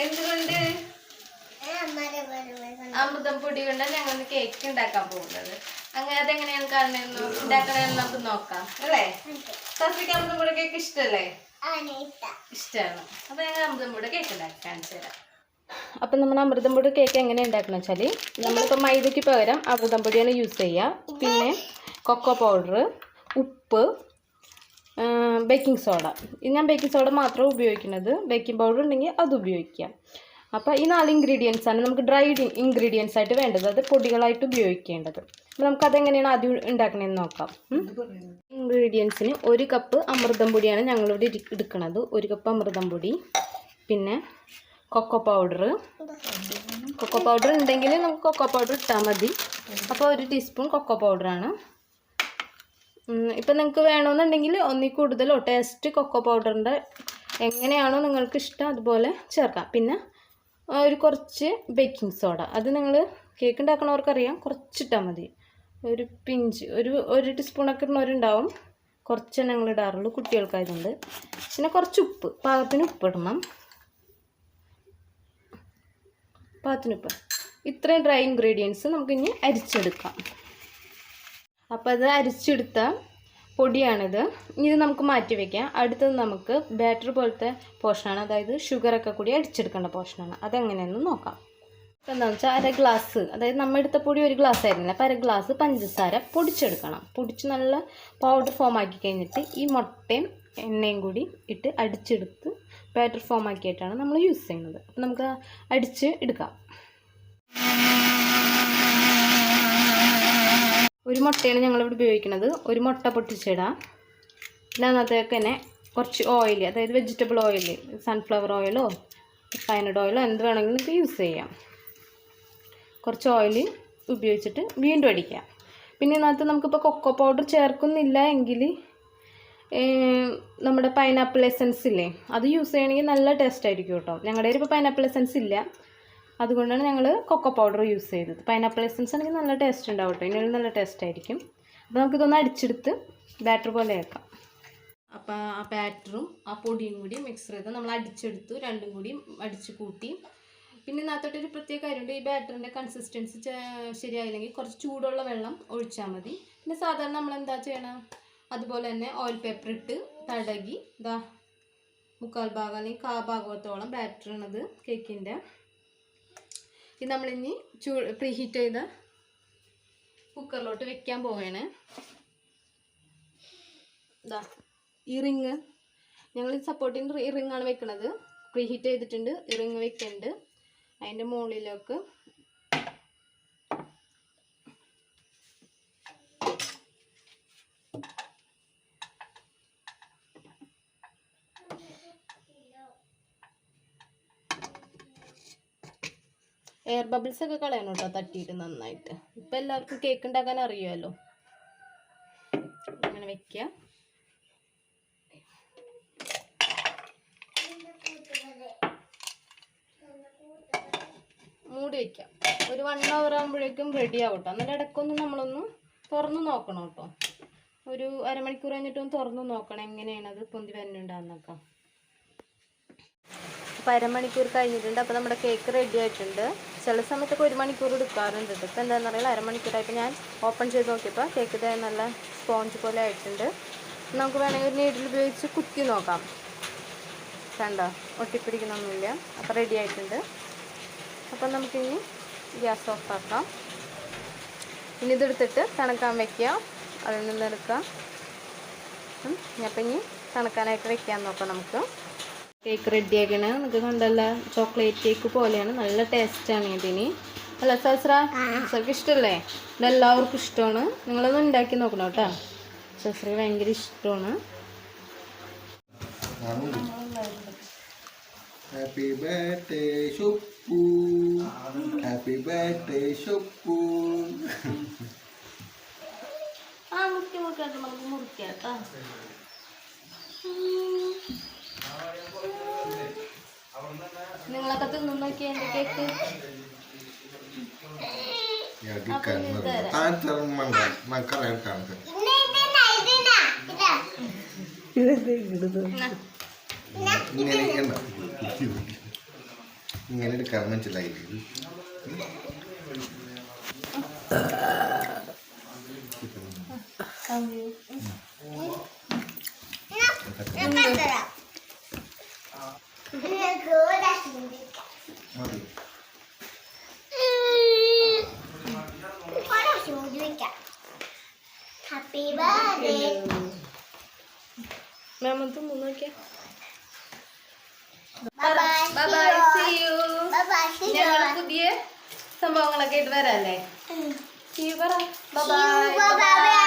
എന്തുകൊണ്ട് അമൃതം പൊടി കൊണ്ടാണ് ഞങ്ങൾ കേക്ക് ഉണ്ടാക്കാൻ പോകുന്നത്. അങ്ങനെ അതെങ്ങനെയാണ് കാണുന്നത് ഉണ്ടാക്കണമെന്ന് നമുക്ക് നോക്കാം അല്ലേ? സസ്യക്ക് അമൃതം പൊടി കേക്ക് ഇഷ്ടല്ലേ? ഇഷ്ടമാണ്. അപ്പൊ ഞങ്ങൾ അമൃതം പൊടി കേക്ക് ഉണ്ടാക്കി കാണിച്ചു തരാം. അപ്പം നമ്മൾ അമൃതം പൊടി കേക്ക് എങ്ങനെ ഉണ്ടാക്കണം വെച്ചാൽ നമ്മളിപ്പോൾ മൈദയ്ക്ക് പകരം അമൃതം പൊടിയാണ് യൂസ് ചെയ്യുക. പിന്നെ കൊക്കോ പൗഡർ, ഉപ്പ്, ബേക്കിംഗ് സോഡ. ഞാൻ ബേക്കിംഗ് സോഡ മാത്രം ഉപയോഗിക്കുന്നത്. ബേക്കിംഗ് പൗഡർ ഉണ്ടെങ്കിൽ അത് ഉപയോഗിക്കാം. അപ്പോൾ ഈ 4 ഇൻഗ്രീഡിയൻസ് ആണ് നമുക്ക് ഡ്രൈ ഇൻഗ്രീഡിയൻസ് ആയിട്ട് വേണ്ടത്. അത് പൊടികളായിട്ട് ഉപയോഗിക്കേണ്ടത്. അപ്പോൾ നമുക്കതെങ്ങനെയാണ് ആദ്യം ഉണ്ടാക്കണമെന്ന് നോക്കാം. ഇൻഗ്രീഡിയൻസിന് 1 കപ്പ് അമൃതം പൊടിയാണ് ഞങ്ങളിവിടെ എടുക്കുന്നത്. 1 കപ്പ് അമൃതം പൊടി, പിന്നെ കൊക്കോ പൗഡർ ഉണ്ടെങ്കിൽ നമുക്ക് കൊക്കോ പൗഡർ ഇട്ടാൽ മതി. അപ്പോൾ 1 ടീസ്പൂൺ കൊക്കോ പൗഡറാണ്. ഇപ്പം നിങ്ങൾക്ക് വേണമെന്നുണ്ടെങ്കിൽ ഒന്നിൽ കൂടുതലോ ടേസ്റ്റ് കൊക്കോ പൗഡറിൻ്റെ എങ്ങനെയാണോ നിങ്ങൾക്ക് ഇഷ്ടം അതുപോലെ ചേർക്കാം. പിന്നെ കുറച്ച് ബേക്കിംഗ് സോഡ, അത് നിങ്ങൾ കേക്ക് ഉണ്ടാക്കണവർക്കറിയാം, കുറച്ചിട്ടാൽ മതി. ഒരു പിഞ്ച്, ഒരു ടീസ്പൂണൊക്കെ ഇടുന്നവരുണ്ടാവും. കുറച്ച് ഞങ്ങൾ ഇടാറുള്ളൂ കുട്ടികൾക്കായതുകൊണ്ട്. പിന്നെ കുറച്ച് ഉപ്പ്, പാകത്തിന് ഉപ്പ് ഇടണം. ഇത്രയും ഡ്രൈ ഇൻഗ്രീഡിയൻസ് നമുക്കിനി അരിച്ചെടുക്കാം. അപ്പോൾ അത് അരിച്ചെടുത്ത പൊടിയാണിത്. ഇത് നമുക്ക് മാറ്റി വയ്ക്കാം. അടുത്തത് നമുക്ക് ബാറ്റർ പോലത്തെ പോർഷനാണ്, അതായത് ഷുഗറൊക്കെ കൂടി അടിച്ചെടുക്കേണ്ട പോർഷനാണ്. അതെങ്ങനെയെന്ന് നോക്കാം. അപ്പോൾ എന്താണെന്ന് വെച്ചാൽ 1 ഗ്ലാസ്, അതായത് നമ്മൾ എടുത്ത പൊടി 1 ഗ്ലാസ് ആയിരുന്നില്ല, അപ്പോൾ 1 ഗ്ലാസ് പഞ്ചസാര പൊടിച്ചെടുക്കണം. പൊടിച്ച് നല്ല പൗഡർ ഫോം ആക്കി കഴിഞ്ഞിട്ട് ഈ മുട്ടയും എണ്ണയും കൂടി ഇട്ട് അടിച്ചെടുത്ത് ബാറ്റർ ഫോം ആക്കിയിട്ടാണ് നമ്മൾ യൂസ് ചെയ്യുന്നത്. അപ്പോൾ നമുക്ക് അടിച്ച് എടുക്കാം. 1 മുട്ടയാണ് ഞങ്ങളിവിടെ ഉപയോഗിക്കുന്നത്. 1 മുട്ട പൊട്ടിച്ചിടാം. പിന്നെ അതിനകത്തേക്ക് തന്നെ കുറച്ച് ഓയിൽ, അതായത് വെജിറ്റബിൾ ഓയിൽ, സൺഫ്ലവർ ഓയിലോ റിഫൈൻഡ് ഓയിലോ എന്ത് വേണമെങ്കിലും നിങ്ങൾക്ക് യൂസ് ചെയ്യാം. കുറച്ച് ഓയിൽ ഉപയോഗിച്ചിട്ട് വീണ്ടും അടിക്കാം. പിന്നെ ഇതിനകത്ത് നമുക്കിപ്പോൾ കൊക്കോ പൗഡർ ചേർക്കുന്നില്ല എങ്കിൽ നമ്മുടെ പൈനാപ്പിൾ എസൻസ് ഇല്ലേ, അത് യൂസ് ചെയ്യണമെങ്കിൽ നല്ല ടേസ്റ്റ് ആയിരിക്കും കേട്ടോ. ഞങ്ങളുടെ കയ്യിൽ ഇപ്പോൾ പൈനാപ്പിൾ എസൻസ് ഇല്ല, അതുകൊണ്ടാണ് ഞങ്ങൾ കൊക്കോ പൗഡർ യൂസ് ചെയ്തത്. പൈനാപ്പിൾ എസൻസ് ആണെങ്കിൽ നല്ല ടേസ്റ്റ് ഉണ്ടാവും കേട്ടോ, ഇതിന് നല്ല ടേസ്റ്റ് ആയിരിക്കും. അപ്പോൾ നമുക്കിതൊന്ന് അടിച്ചെടുത്ത് ബാറ്റർ പോലെ ആക്കാം. അപ്പോൾ ആ ബാറ്ററും ആ പൊടിയും കൂടി മിക്സ് ചെയ്ത് നമ്മൾ അടിച്ചെടുത്തു. രണ്ടും കൂടി അടിച്ച് കൂട്ടി. പിന്നെ ഇതിനകത്തോട്ടൊരു പ്രത്യേക കാര്യമുണ്ട്. ഈ ബാറ്ററിൻ്റെ കൺസിസ്റ്റൻസി ശരിയായില്ലെങ്കിൽ കുറച്ച് ചൂടുള്ള വെള്ളം ഒഴിച്ചാൽ മതി. പിന്നെ സാധാരണ നമ്മൾ എന്താ ചെയ്യണം, അതുപോലെ തന്നെ ഓയിൽ പേപ്പർ ഇട്ട് തടകി ഇതാ 3/4 ഭാഗം അല്ലെങ്കിൽ 1/4 ഭാഗത്തോളം ബാറ്ററാണത് കേക്കിൻ്റെ. ഇത് നമ്മളിനി പ്രീഹീറ്റ് ചെയ്ത കുക്കറിലോട്ട് വെക്കാൻ പോവുകയാണ്. ഇതാ ഈ റിങ്, ഞങ്ങൾ സപ്പോർട്ടിൻ്റെ ഈ റിങ്ങാണ് വെക്കുന്നത്. പ്രീഹീറ്റ് ചെയ്തിട്ടുണ്ട്, ഈ റിങ് വെക്കുന്നുണ്ട്. അതിൻ്റെ മുകളിലേക്ക് എയർ ബബിൾസ് ഒക്കെ കളയണം കേട്ടോ, തട്ടിയിട്ട് നന്നായിട്ട്. ഇപ്പം എല്ലാവർക്കും കേക്ക് ഉണ്ടാക്കാൻ അറിയുമല്ലോ. അങ്ങനെ വെക്കുക. മൂടി വയ്ക്കാം. ഒരു 1 hour ആകുമ്പോഴേക്കും റെഡി ആവും കേട്ടോ. എന്നിട്ട് ഇടയ്ക്കൊന്ന് നമ്മളൊന്ന് തുറന്ന് നോക്കണം കേട്ടോ. ഒരു അരമണിക്കൂർ കഴിഞ്ഞിട്ടൊന്ന് തുറന്ന് നോക്കണം എങ്ങനെയാണത് പൊന്തി വരുന്നുണ്ടാകുന്നൊക്കെ. അപ്പോൾ അരമണിക്കൂർ കഴിഞ്ഞിട്ടുണ്ട്. അപ്പോൾ നമ്മുടെ കേക്ക് റെഡി ആയിട്ടുണ്ട്. ചില സമയത്തൊക്കെ 1 മണിക്കൂർ എടുക്കാറുണ്ട്. ഇപ്പോൾ എന്താണെന്ന് അറിയില്ല, അരമണിക്കൂറായപ്പോൾ ഞാൻ ഓപ്പൺ ചെയ്ത് നോക്കിയപ്പോൾ കേക്ക് ഇതായി നല്ല സ്പോഞ്ച് പോലെ ആയിട്ടുണ്ട്. നമുക്ക് വേണമെങ്കിൽ ഒരു നീഡിൽ ഉപയോഗിച്ച് കുത്തി നോക്കാം. കണ്ടോ, ഒട്ടിപ്പിടിക്കണമൊന്നുമില്ല. അപ്പോൾ റെഡി ആയിട്ടുണ്ട്. അപ്പം നമുക്കിനി ഗ്യാസ് ഓഫ് ആക്കാം. ഇനി ഇതെടുത്തിട്ട് തണുക്കാൻ വയ്ക്കുക. അതിൽ നിന്ന് എടുക്കാം. അപ്പം ഇനി തണുക്കാനായിട്ട് വെക്കാൻ നോക്കാം നമുക്ക്. കേക്ക് റെഡിയാക്കണ നിങ്ങൾക്ക് കണ്ടല്ല, ചോക്ലേറ്റ് കേക്ക് പോലെയാണ്. നല്ല ടേസ്റ്റാണ് ഇതിന്. അല്ല സസ്രക്ക് ഇഷ്ടമല്ലേ? ഇതെല്ലാവർക്കും ഇഷ്ടമാണ്. നിങ്ങളൊന്ന് ഉണ്ടാക്കി നോക്കണം കേട്ടോ. സസ്രക്ക് ഭയങ്കര ഇഷ്ടമാണ്. Happy birthday Shuppu, happy birthday Shuppu. മുറിക്കാട്ട് നമുക്ക് മുറിക്കാട്ടോ. നിങ്ങളൊക്കെ തിന്നു നോക്കിയ എൻ്റെ കേക്ക്. ഇങ്ങനെ എടുക്കാൻ മനസ്സിലായില്ലേ? Happy birthday. Mammoth Nokia bye bye. See you. ഞങ്ങൾ പുതിയ സംഭവങ്ങളൊക്കെ ആയിട്ട് വരാല്ലേ? See you പറ. Bye bye. Bye bye.